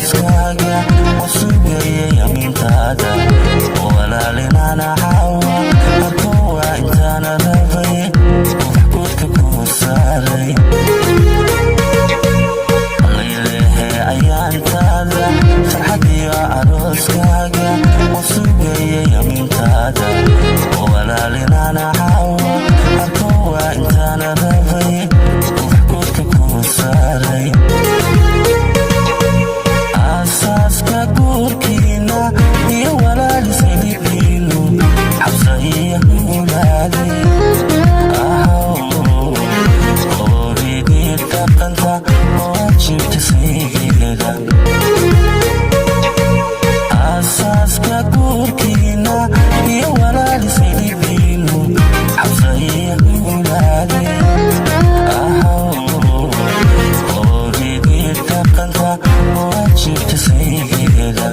arooskaaga usugaya yamintaada walaalinana xawa arkowa intaana rabay ufkuudka kuu saaray laylehe ayaantaada farxadiyo arooskaaga usugaya yamintaada walaalinana xawa arkowa intaana rabay ufkuudka kuu saaray asaaska guurkiina iyo walaalisaydibiinu xabsa iyo hulaaday oridii dhaqanta waajibta saygeeda asaaska guurkiina iyo walaalisaydibiinu xabsa iyo hulaaday oridii dhaqanta waajibta saygeeda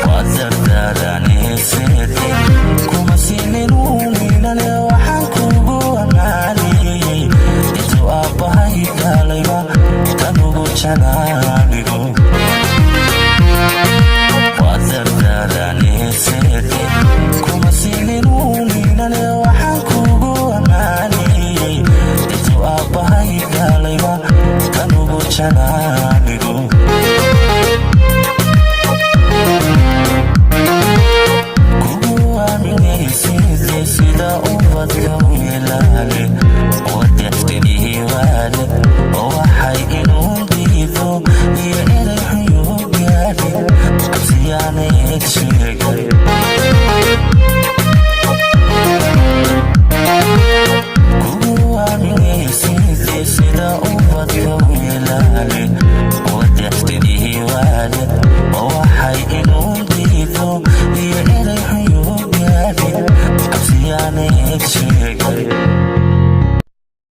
waad dardaaranayseede kuma sinin uuminane waxaan kugu ammaaniyey intuu aabbahay dhalayba tan ugu janaanigo waad dardaaranayseede kuma sinin uuminane waxaan kugu ammaaniyey intuu aabbahay dhalayba tan ugu janaanigo